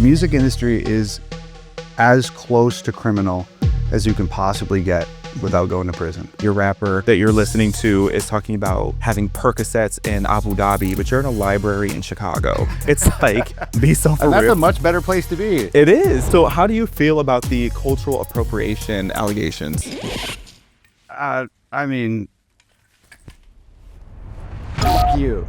music industry is as close to criminal as you can possibly get without going to prison. Your rapper that you're listening to is talking about having Percocets in Abu Dhabi, but you're in a library in Chicago. It's like, be so for And that's real. a much better place to be. It is. So how do you feel about the cultural appropriation allegations? I mean, fuck you.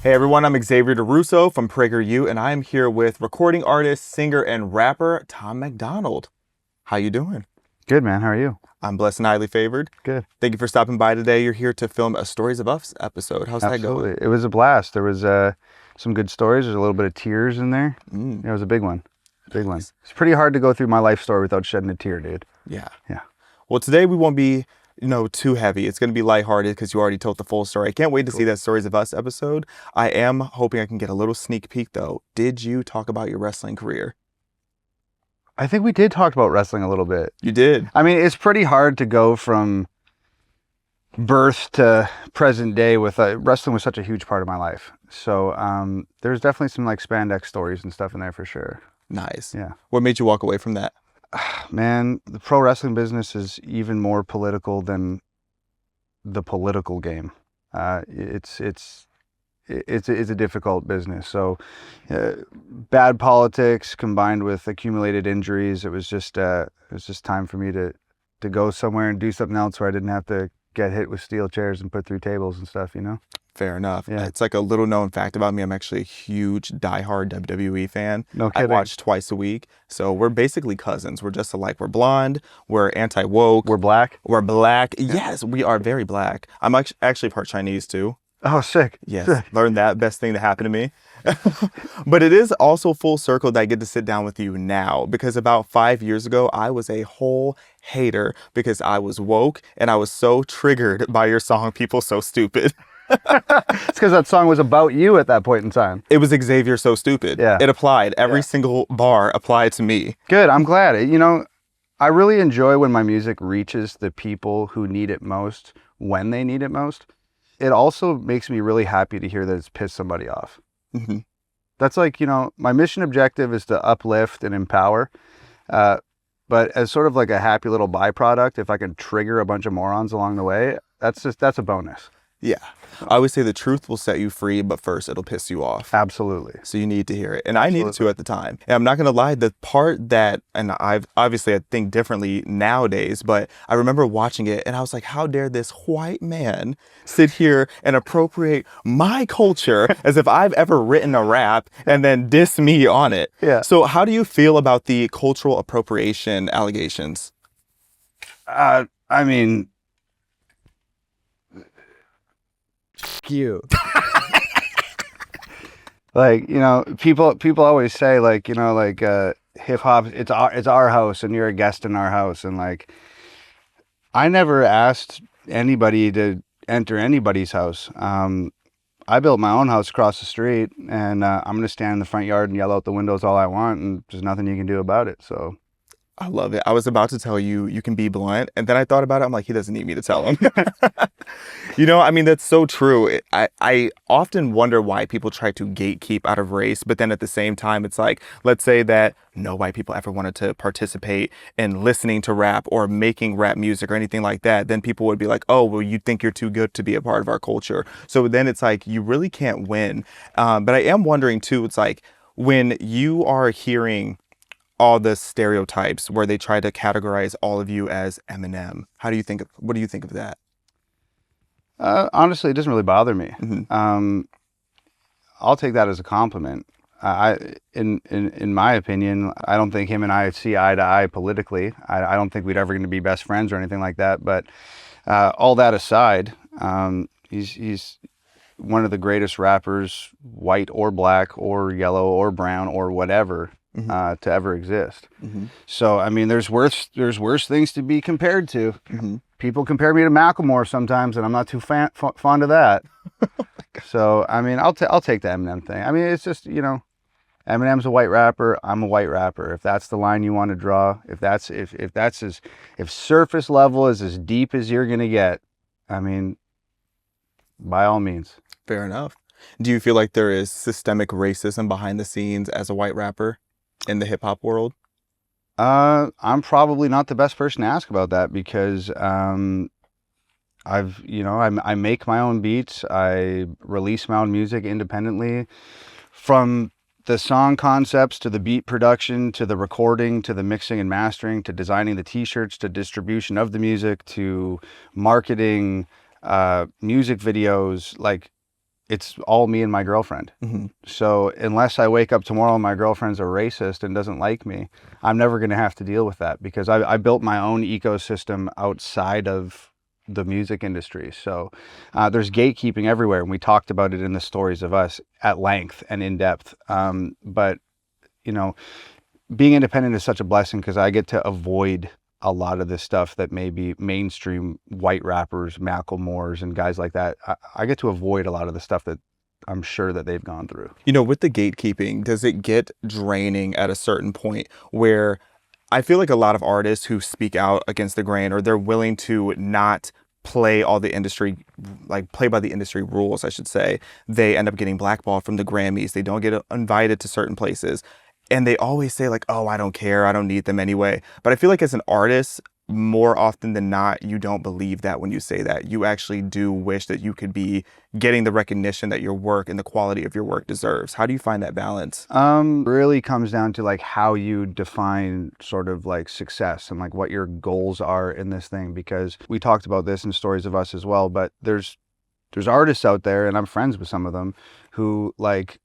Hey everyone, I'm Xaviaer DuRousseau from PragerU, and I'm here with recording artist, singer, and rapper Tom MacDonald. How you doing? Good, man. How are you? I'm blessed and highly favored. Good. Thank you for stopping by today. You're here to film a Stories of Us episode. How's that going? It was a blast. There was some good stories. There's a little bit of tears in there. Yeah, it was a big one. Big one. It's pretty hard to go through my life story without shedding a tear, dude. Yeah. Yeah. Well, today we won't be, too heavy. It's going to be lighthearted because you already told the full story. I can't wait to see that Stories of Us episode. I am hoping I can get a little sneak peek, though. Did you talk about your wrestling career? I think we did talk about wrestling a little bit. You did. I mean, it's pretty hard to go from birth to present day with wrestling was such a huge part of my life. So there's definitely some like spandex stories and stuff in there for sure. Nice. Yeah. What made you walk away from that? Man, the pro wrestling business is even more political than the political game. It's a difficult business. So bad politics combined with accumulated injuries, it was just time for me to go somewhere and do something else where I didn't have to get hit with steel chairs and put through tables and stuff, Fair enough. Yeah. It's like a little known fact about me. I'm actually a huge diehard WWE fan. No I kidding. watch twice a week. So we're basically cousins. We're just alike. We're blonde. We're anti-woke. We're black? We're black. Yeah. Yes, we are very black. I'm actually part Chinese too. Oh, sick. Yes. Sick. Learned that. Best thing to happen to me. But it is also full circle that I get to sit down with you now, because about 5 years ago, I was a whole hater because I was woke and I was so triggered by your song, People So Stupid. It's because that song was about you at that point in time. It was Xavier So Stupid. Yeah. It applied. Every single bar applied to me. Good. I'm glad. I really enjoy when my music reaches the people who need it most when they need it most. It also makes me really happy to hear that it's pissed somebody off. Mm-hmm. That's like, my mission objective is to uplift and empower. But as sort of like a happy little byproduct, if I can trigger a bunch of morons along the way, that's a bonus. Yeah. I always say the truth will set you free, but first it'll piss you off. Absolutely. So you need to hear it. And I needed to at the time. And I'm not going to lie, the part that, and I think differently nowadays, but I remember watching it and I was like, how dare this white man sit here and appropriate my culture as if I've ever written a rap and then diss me on it. Yeah. So how do you feel about the cultural appropriation allegations? I mean, you. Like, people always say hip hop, it's our house and you're a guest in our house. And like, I never asked anybody to enter anybody's house. I built my own house across the street, and I'm going to stand in the front yard and yell out the windows all I want, and there's nothing you can do about it. So I love it. I was about to tell you, you can be blunt. And then I thought about it. I'm like, he doesn't need me to tell him. That's so true. I often wonder why people try to gatekeep out of race. But then at the same time, it's like, let's say that no white people ever wanted to participate in listening to rap or making rap music or anything like that. Then people would be like, oh, well, you think you're too good to be a part of our culture. So then it's like, you really can't win. But I am wondering, too, it's like when you are hearing all the stereotypes where they try to categorize all of you as Eminem. What do you think of that? Honestly, it doesn't really bother me. Mm-hmm. I'll take that as a compliment. In my opinion, I don't think him and I see eye to eye politically. I don't think we'd ever going to be best friends or anything like that. But all that aside, he's one of the greatest rappers, white or black or yellow or brown or whatever, to ever exist. Mm-hmm. So, I mean, there's worse things to be compared to. Mm-hmm. People compare me to Macklemore sometimes, and I'm not too fond of that. So, I mean, I'll take the Eminem thing. I mean, it's just, Eminem's a white rapper. I'm a white rapper. If that's the line you want to draw, if surface level is as deep as you're gonna get, I mean, by all means. Fair enough. Do you feel like there is systemic racism behind the scenes as a white rapper in the hip hop world? I'm probably not the best person to ask about that because I make my own beats. I release my own music independently, from the song concepts to the beat production to the recording to the mixing and mastering to designing the t-shirts to distribution of the music to marketing, music videos. Like, it's all me and my girlfriend. Mm-hmm. So unless I wake up tomorrow and my girlfriend's a racist and doesn't like me, I'm never going to have to deal with that because I built my own ecosystem outside of the music industry. So there's gatekeeping everywhere, and we talked about it in the Stories of Us at length and in depth. But you know, being independent is such a blessing because I get to avoid a lot of this stuff that maybe mainstream white rappers, Macklemore's and guys like that, I get to avoid a lot of the stuff that I'm sure that they've gone through. You know, with the gatekeeping, does it get draining at a certain point where I feel like a lot of artists who speak out against the grain, or they're willing to not play all the industry, like play by the industry rules, I should say, they end up getting blackballed from the Grammys. They don't get invited to certain places. And they always say like, oh, I don't care. I don't need them anyway. But I feel like as an artist, more often than not, you don't believe that when you say that. You actually do wish that you could be getting the recognition that your work and the quality of your work deserves. How do you find that balance? Really comes down to like how you define sort of like success and like what your goals are in this thing, because we talked about this in Stories of Us as well, but there's artists out there, and I'm friends with some of them, who like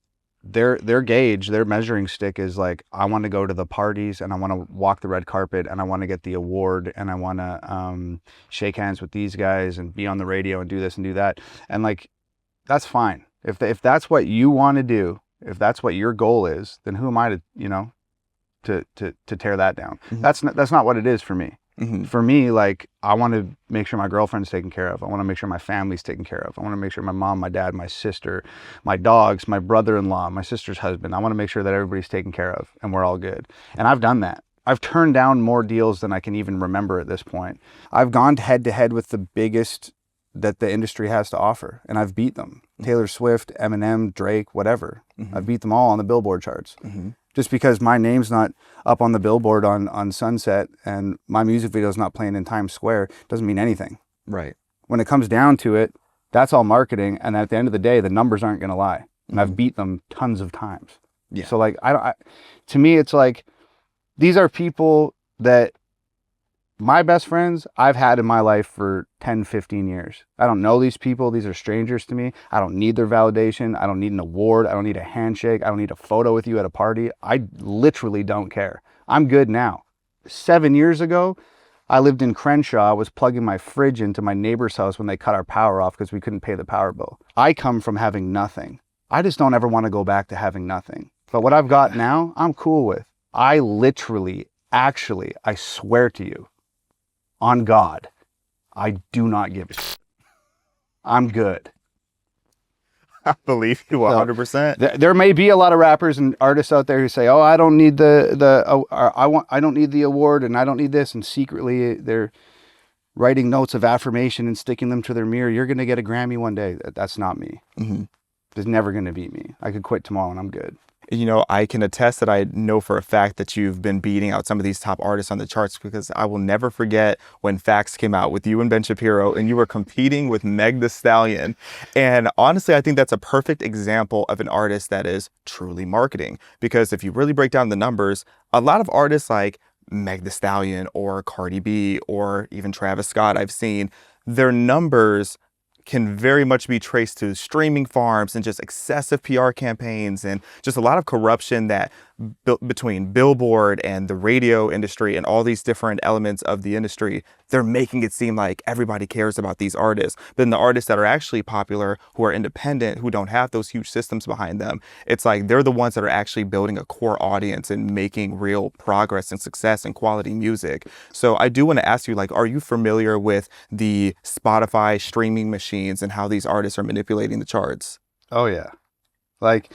their gauge, their measuring stick is like, I want to go to the parties and I want to walk the red carpet and I want to get the award and I want to shake hands with these guys and be on the radio and do this and do that. And like, that's fine. If that's what you want to do, if that's what your goal is, then who am I to, you know, to tear that down? Mm-hmm. That's not what it is for me. Mm-hmm. For me, like, I want to make sure my girlfriend's taken care of. I want to make sure my family's taken care of. I want to make sure my mom, my dad, my sister, my dogs, my brother-in-law, my sister's husband, I want to make sure that everybody's taken care of and we're all good. And I've done that. I've turned down more deals than I can even remember at this point. I've gone head to head with the biggest that the industry has to offer, and I've beat them. Taylor Swift, Eminem, Drake, whatever. Mm-hmm. I've beat them all on the Billboard charts. Mm-hmm. Just because my name's not up on the billboard on Sunset and my music video is not playing in Times Square doesn't mean anything. Right. When it comes down to it, that's all marketing. And at the end of the day, the numbers aren't going to lie. And mm-hmm. I've beat them tons of times. Yeah. So like, to me, it's like, these are people that my best friends I've had in my life for 10, 15 years. I don't know these people. These are strangers to me. I don't need their validation. I don't need an award. I don't need a handshake. I don't need a photo with you at a party. I literally don't care. I'm good now. 7 years ago, I lived in Crenshaw. I was plugging my fridge into my neighbor's house when they cut our power off because we couldn't pay the power bill. I come from having nothing. I just don't ever want to go back to having nothing. But what I've got now, I'm cool with. I literally, actually, I swear to you, on God, I do not give a shit. I'm good. I believe you 100%. There may be a lot of rappers and artists out there who say, "Oh, I don't need I don't need the award and I don't need this," and secretly they're writing notes of affirmation and sticking them to their mirror. You're going to get a Grammy one day. That's not me. Mm-hmm. It's never going to be me. I could quit tomorrow and I'm good. You know, I can attest that I know for a fact that you've been beating out some of these top artists on the charts, because I will never forget when Facts came out with you and Ben Shapiro and you were competing with Meg Thee Stallion. And honestly, I think that's a perfect example of an artist that is truly marketing, because if you really break down the numbers, a lot of artists like Meg Thee Stallion or Cardi B or even Travis Scott, I've seen their numbers can very much be traced to streaming farms and just excessive PR campaigns and just a lot of corruption that between Billboard and the radio industry and all these different elements of the industry, they're making it seem like everybody cares about these artists. But then the artists that are actually popular, who are independent, who don't have those huge systems behind them, it's like they're the ones that are actually building a core audience and making real progress and success and quality music. So I do want to ask you, like, are you familiar with the Spotify streaming machines and how these artists are manipulating the charts? Oh yeah. Like,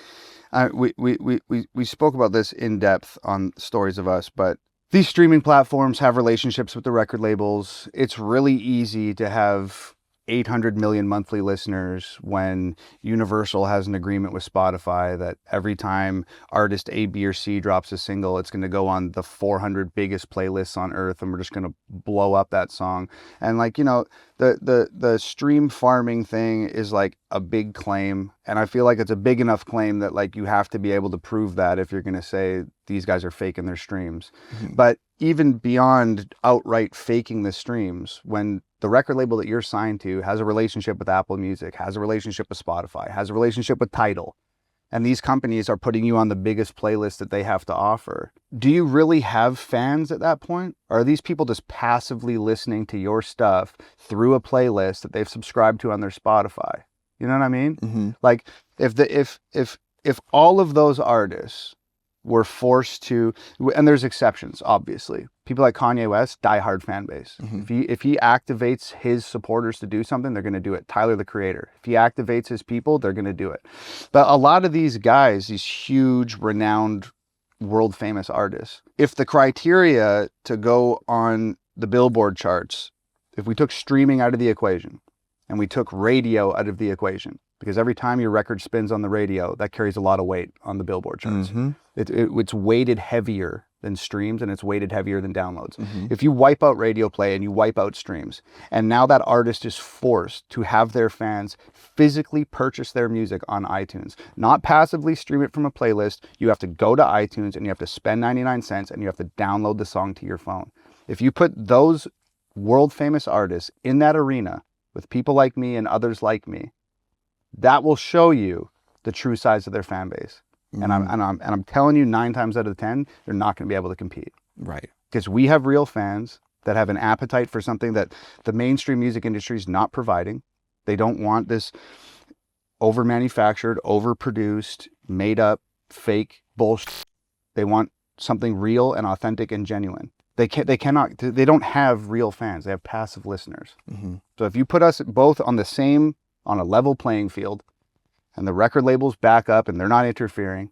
We spoke about this in depth on Stories of Us, but these streaming platforms have relationships with the record labels. It's really easy to have 800 million monthly listeners when Universal has an agreement with Spotify that every time artist A, B, or C drops a single, it's going to go on the 400 biggest playlists on earth, and we're just going to blow up that song. And like, you know, the stream farming thing is like a big claim, and I feel like it's a big enough claim that like you have to be able to prove that if you're going to say these guys are faking their streams. But even beyond outright faking the streams, when the record label that you're signed to has a relationship with Apple Music, has a relationship with Spotify, has a relationship with Tidal, and these companies are putting you on the biggest playlist that they have to offer, do you really have fans at that point? Or are these people just passively listening to your stuff through a playlist that they've subscribed to on their Spotify? You know what I mean? Like if all of those artists were forced to, and there's exceptions, obviously. People like Kanye West, diehard fan base. If he activates his supporters to do something, they're going to do it. Tyler, the Creator. If he activates his people, they're going to do it. But a lot of these guys, these huge, renowned, world famous artists, if the criteria to go on the Billboard charts, if we took streaming out of the equation and we took radio out of the equation, because every time your record spins on the radio, that carries a lot of weight on the Billboard charts. It's weighted heavier than streams, and it's weighted heavier than downloads. If you wipe out radio play and you wipe out streams, and now that artist is forced to have their fans physically purchase their music on iTunes, not passively stream it from a playlist, you have to go to iTunes and you have to spend 99 cents and you have to download the song to your phone. If you put those world famous artists in that arena with people like me and others like me, that will show you the true size of their fan base. And I'm telling you, 9 times out of 10, they're not going to be able to compete. Right. Because we have real fans that have an appetite for something that the mainstream music industry is not providing. They don't want this over-manufactured, overproduced, made-up, fake bullshit. They want something real and authentic and genuine. They don't have real fans. They have passive listeners. So if you put us both on a level playing field, and the record labels back up and they're not interfering,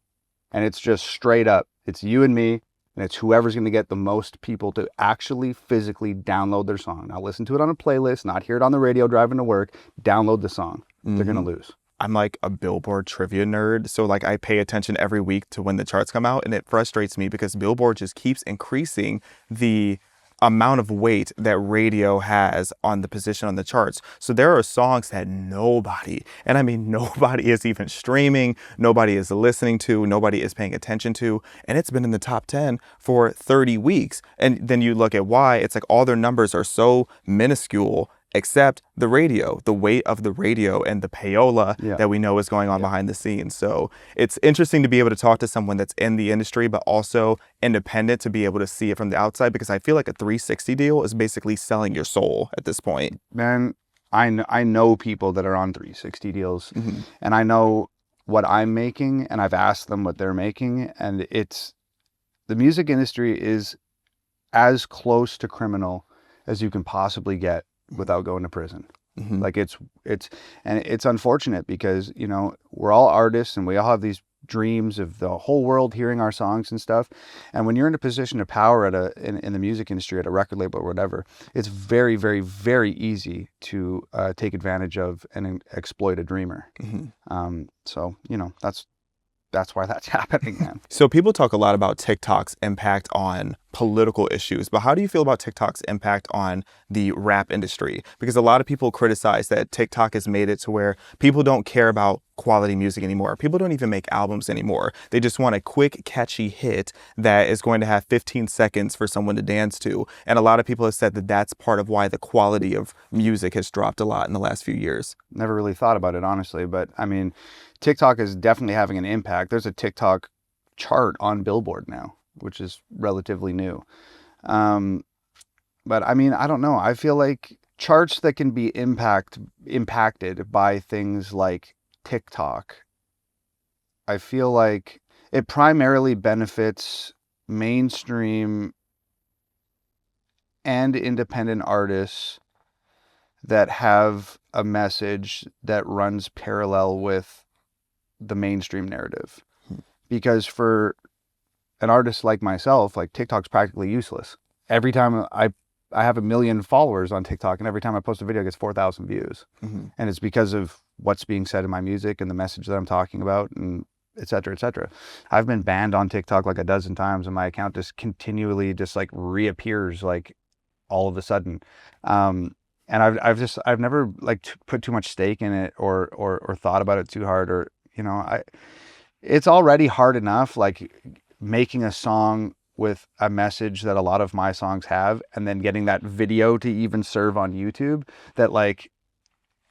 and it's just straight up, it's you and me, and it's whoever's going to get the most people to actually physically download their song. Not listen to it on a playlist, not hear it on the radio driving to work, download the song. They're going to lose. I'm like a Billboard trivia nerd, so like I pay attention every week to when the charts come out, and it frustrates me because Billboard just keeps increasing the amount of weight that radio has on the position on the charts. So there are songs that nobody, and I mean nobody, is even streaming, nobody is listening to, nobody is paying attention to, and it's been in the top 10 for 30 weeks. And then you look at why, it's like all their numbers are so minuscule, except the radio, the weight of the radio and the payola that we know is going on behind the scenes. So it's interesting to be able to talk to someone that's in the industry, but also independent, to be able to see it from the outside, because I feel like a 360 deal is basically selling your soul at this point. Man, I know people that are on 360 deals, and I know what I'm making, and I've asked them what they're making, and the music industry is as close to criminal as you can possibly get without going to prison. Like it's unfortunate because, you know, we're all artists and we all have these dreams of the whole world hearing our songs and stuff. And when you're in a position of power in the music industry, at a record label or whatever, it's very, very, very easy to take advantage of and exploit a dreamer. So, you know, that's why that's happening, man. So people talk a lot about TikTok's impact on political issues, but how do you feel about TikTok's impact on the rap industry? Because a lot of people criticize that TikTok has made it to where people don't care about quality music anymore. People don't even make albums anymore. They just want a quick, catchy hit that is going to have 15 seconds for someone to dance to. And a lot of people have said that that's part of why the quality of music has dropped a lot in the last few years. Never really thought about it, honestly, but I mean, TikTok is definitely having an impact. There's a TikTok chart on Billboard now, which is relatively new. But I mean, I don't know. I feel like charts that can be impacted by things like TikTok, I feel like it primarily benefits mainstream and independent artists that have a message that runs parallel with the mainstream narrative. because for an artist like myself, like TikTok's practically useless. Every time I have 1 million followers on TikTok, and every time I post a video, it gets 4,000 views. And it's because of what's being said in my music and the message that I'm talking about, and et cetera, et cetera. I've been banned on TikTok like a dozen times, and my account just continually just like reappears like all of a sudden. And I've never like put too much stake in it or thought about it too hard, or, you know, it's already hard enough, like making a song with a message that a lot of my songs have, and then getting that video to even serve on YouTube, that like,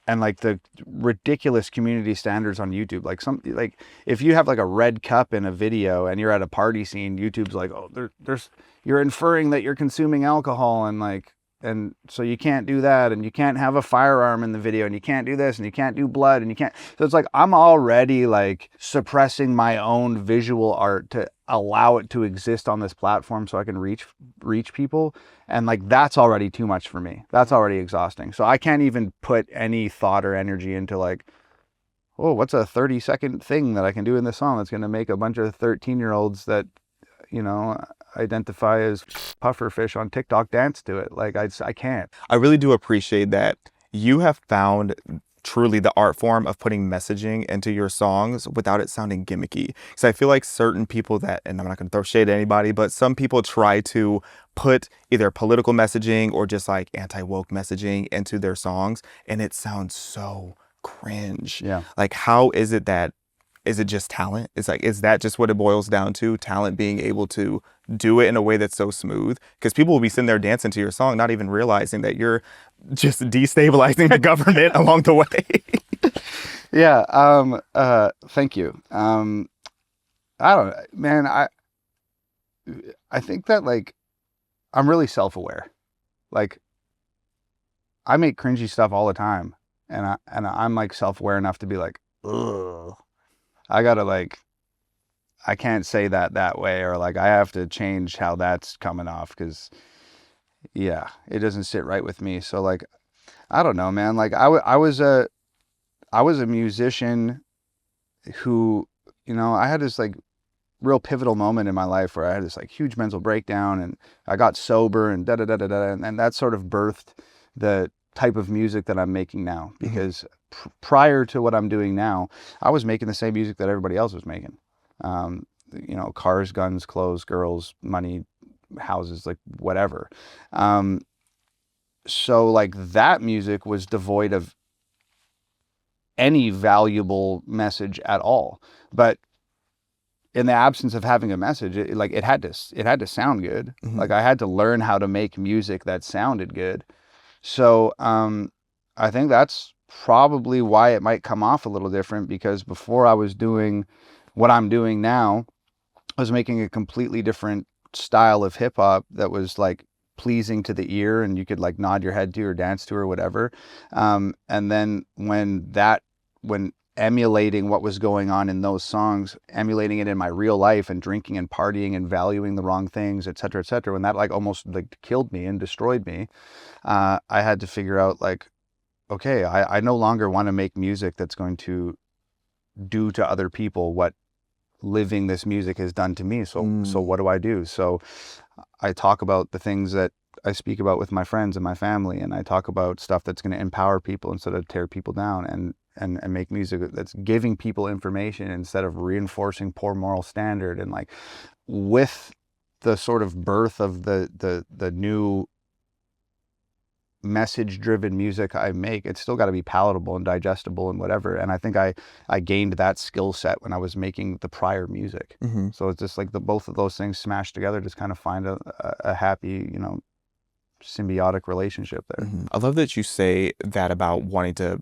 and like the ridiculous community standards on YouTube. Like if you have like a red cup in a video and you're at a party scene, YouTube's like, oh, you're inferring that you're consuming alcohol, and so you can't do that, and you can't have a firearm in the video, and you can't do this, and you can't do blood, and you can't. So it's like I'm already like suppressing my own visual art to allow it to exist on this platform so I can reach people. And like that's already too much for me. That's already exhausting. So I can't even put any thought or energy into like, oh, what's a 30-second thing that I can do in this song that's going to make a bunch of 13-year-olds that, you know, identify as puffer fish on TikTok dance to it. Like I can't. I really do appreciate that you have found truly the art form of putting messaging into your songs without it sounding gimmicky. Because I feel like certain people that, and I'm not going to throw shade at anybody, but some people try to put either political messaging or just like anti-woke messaging into their songs, and it sounds so cringe. Yeah. Like, how is it that, is it just talent? It's like, is that just what it boils down to? Talent, being able to do it in a way that's so smooth? Because people will be sitting there dancing to your song, not even realizing that you're just destabilizing the government along the way. Yeah. Thank you. I don't know, man. I think that like, I'm really self-aware. Like I make cringy stuff all the time, and I'm like self-aware enough to be like, ugh. I gotta like, I can't say that way, or like I have to change how that's coming off, because yeah, it doesn't sit right with me. So like, I don't know, man. Like I was a musician who, you know, I had this like real pivotal moment in my life where I had this like huge mental breakdown, and I got sober, and and that sort of birthed the type of music that I'm making now. Because prior to what I'm doing now, I was making the same music that everybody else was making. You know, cars, guns, clothes, girls, money, houses, like whatever. So like that music was devoid of any valuable message at all. But in the absence of having a message, it had to sound good. Like I had to learn how to make music that sounded good. So I think that's probably why it might come off a little different, because before I was doing what I'm doing now, I was making a completely different style of hip hop that was like pleasing to the ear, and you could like nod your head to or dance to or whatever. And then when emulating what was going on in those songs, emulating it in my real life, and drinking and partying and valuing the wrong things, et cetera, when that like almost like killed me and destroyed me, I had to figure out like, okay, I no longer want to make music that's going to do to other people what living this music has done to me. So what do I do? So I talk about the things that I speak about with my friends and my family, and I talk about stuff that's going to empower people instead of tear people down, and make music that's giving people information instead of reinforcing poor moral standard. And like with the sort of birth of the new message driven music I make, it's still got to be palatable and digestible and whatever. And I think I gained that skill set when I was making the prior music. So it's just like both of those things smashed together, just kind of find a happy, you know, symbiotic relationship there. I love that you say that about wanting to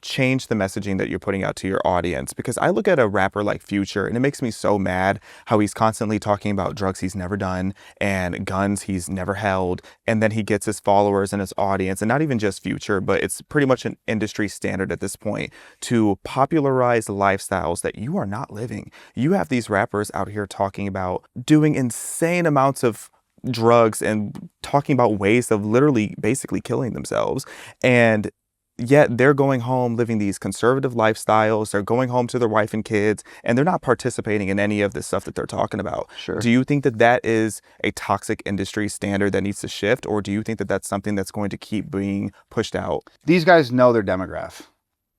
change the messaging that you're putting out to your audience, because I look at a rapper like Future and it makes me so mad how he's constantly talking about drugs he's never done and guns he's never held, and then he gets his followers and his audience, and not even just Future, but it's pretty much an industry standard at this point, to popularize lifestyles that you are not living. You have these rappers out here talking about doing insane amounts of drugs and talking about ways of literally basically killing themselves, and yet they're going home living these conservative lifestyles. They're going home to their wife and kids, and they're not participating in any of the stuff that they're talking about. Sure. Do you think that that is a toxic industry standard that needs to shift, or do you think that that's something that's going to keep being pushed out? These guys know their demographic.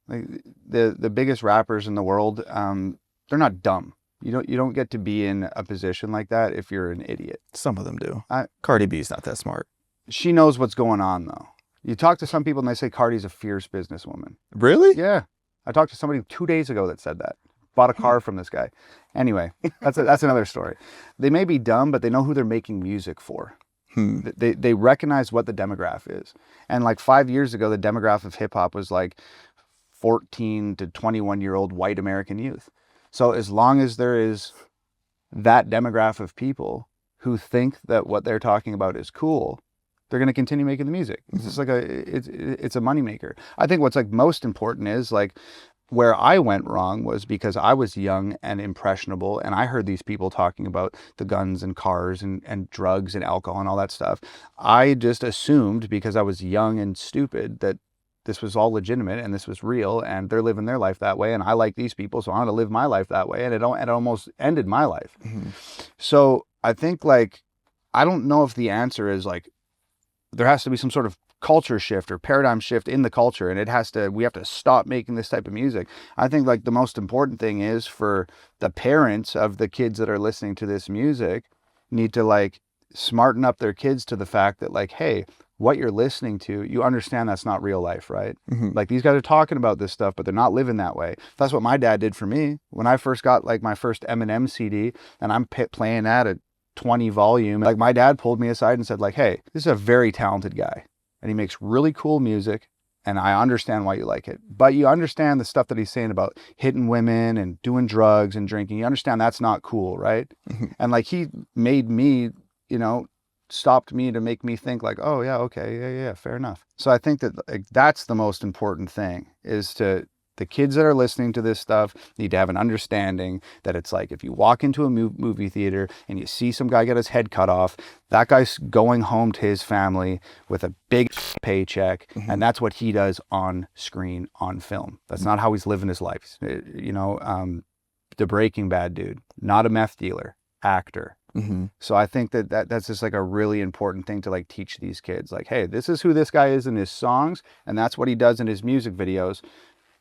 Like the biggest rappers in the world, they're not dumb. You don't get to be in a position like that if you're an idiot. Some of them do. Cardi B's not that smart. She knows what's going on though. You talk to some people and they say Cardi's a fierce businesswoman. Really? Yeah. I talked to somebody 2 days ago that said that. Bought a car from this guy. Anyway, that's another story. They may be dumb, but they know who they're making music for. They recognize what the demographic is. And like 5 years ago, the demographic of hip hop was like 14 to 21-year-old white American youth. So as long as there is that demographic of people who think that what they're talking about is cool, they're going to continue making the music. It's just like it's a moneymaker. I think what's like most important is like where I went wrong was because I was young and impressionable, and I heard these people talking about the guns and cars and drugs and alcohol and all that stuff. I just assumed because I was young and stupid that this was all legitimate and this was real and they're living their life that way, and I like these people, so I'm going to live my life that way, and it almost ended my life. So I think like I don't know if the answer is like there has to be some sort of culture shift or paradigm shift in the culture, and we have to stop making this type of music. I think like the most important thing is for the parents of the kids that are listening to this music need to like smarten up their kids to the fact that like, hey, what you're listening to, you understand that's not real life, right? Like these guys are talking about this stuff, but they're not living that way. That's what my dad did for me. When I first got like my first Eminem CD and I'm playing that at 20 volume, like my dad pulled me aside and said like, hey, this is a very talented guy and he makes really cool music and I understand why you like it, but you understand the stuff that he's saying about hitting women and doing drugs and drinking. You understand that's not cool, right? And like he made me, stopped me to make me think like, oh yeah, okay, yeah, fair enough. So I think that like, that's the most important thing is the kids that are listening to this stuff need to have an understanding that it's like if you walk into a movie theater and you see some guy get his head cut off, that guy's going home to his family with a big paycheck, and that's what he does on screen, on film. That's not how he's living his life. The Breaking Bad dude, not a meth dealer, actor. So I think that's just like a really important thing to like teach these kids. Like, hey, this is who this guy is in his songs, and that's what he does in his music videos.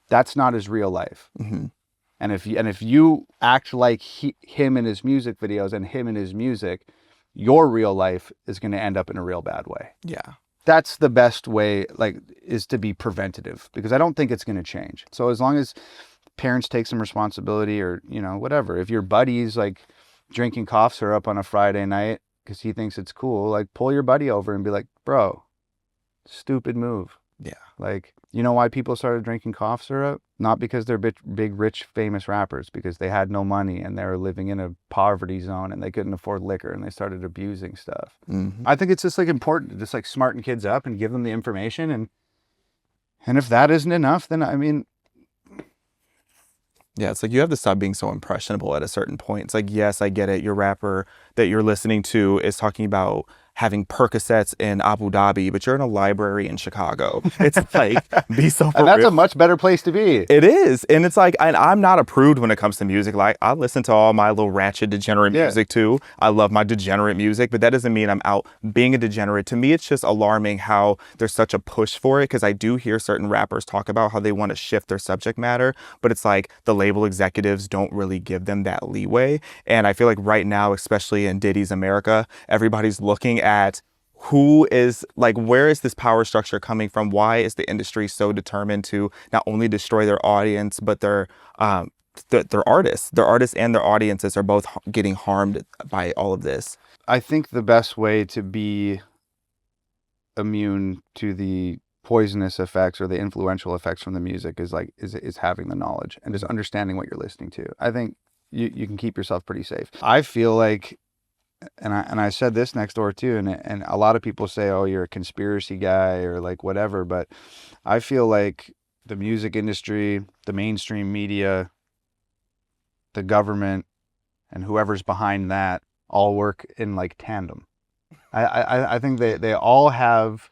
That's not his real life. And if you act like him in his music videos and him in his music, your real life is going to end up in a real bad way. Yeah. That's the best way, like, is to be preventative, because I don't think it's going to change. So as long as parents take some responsibility, or whatever, if your buddy's like drinking cough syrup on a Friday night because he thinks it's cool, like pull your buddy over and be like, bro, stupid move. Yeah. Like, you know why people started drinking cough syrup? Not because they're big, rich, famous rappers, because they had no money and they were living in a poverty zone and they couldn't afford liquor and they started abusing stuff. I think it's just like important to just like smarten kids up and give them the information. And if that isn't enough, then I mean, yeah, it's like you have to stop being so impressionable at a certain point. It's like, yes, I get it. Your rapper that you're listening to is talking about having Percocets in Abu Dhabi, but you're in a library in Chicago. It's like, be so for and that's real. a much better place to be. It is. And it's like, and I'm not a prude when it comes to music. Like, I listen to all my little ratchet degenerate music too. I love my degenerate music, but that doesn't mean I'm out being a degenerate. To me, it's just alarming how there's such a push for it, because I do hear certain rappers talk about how they want to shift their subject matter, but it's like the label executives don't really give them that leeway. And I feel like right now, especially in Diddy's America, everybody's looking at who is like, where is this power structure coming from? Why is the industry so determined to not only destroy their audience, but their artists and their audiences are both getting harmed by all of this? I think the best way to be immune to the poisonous effects or the influential effects from the music is having the knowledge and just understanding what you're listening to. I think you can keep yourself pretty safe. I feel like, and I said this next door too, and a lot of people say, oh, you're a conspiracy guy or like whatever, but I feel like the music industry, the mainstream media, the government, and whoever's behind that all work in like tandem. I think they all have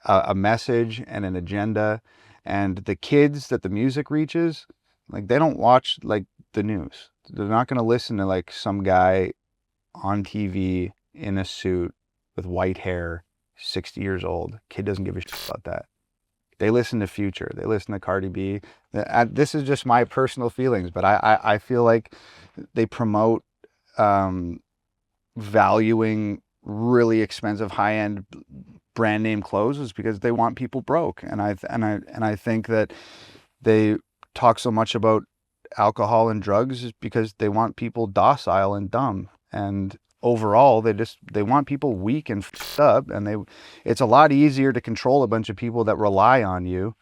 a message and an agenda. And the kids that the music reaches, like, they don't watch like the news. They're not going to listen to like some guy on TV in a suit with white hair, 60 years old. Kid doesn't give a shit about that. They listen to Future. They listen to Cardi B. This is just my personal feelings, but I feel like they promote valuing really expensive, high-end brand name clothes is because they want people broke. And I think that they talk so much about alcohol and drugs is because they want people docile and dumb. And overall, they want people weak and f***ed up. And it's a lot easier to control a bunch of people that rely on you,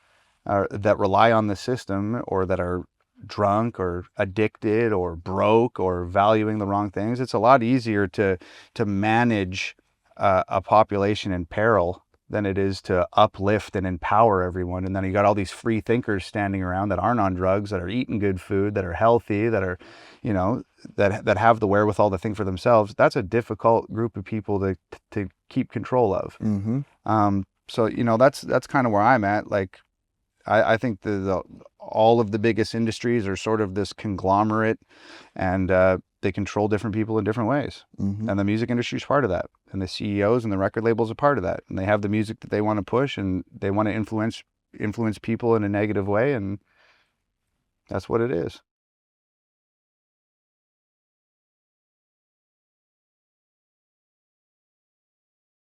that rely on the system, or that are drunk or addicted or broke or valuing the wrong things. It's a lot easier to manage a population in peril than it is to uplift and empower everyone. And then you got all these free thinkers standing around that aren't on drugs, that are eating good food, that are healthy, that are, you know, that have the wherewithal to think for themselves. That's a difficult group of people to keep control of. Mm-hmm. So, you know, that's kind of where I'm at. Like, I think all of the biggest industries are sort of this conglomerate, and they control different people in different ways. Mm-hmm. And the music industry is part of that. And the CEOs and the record labels are part of that. And they have the music that they want to push, and they want to influence people in a negative way. And that's what it is.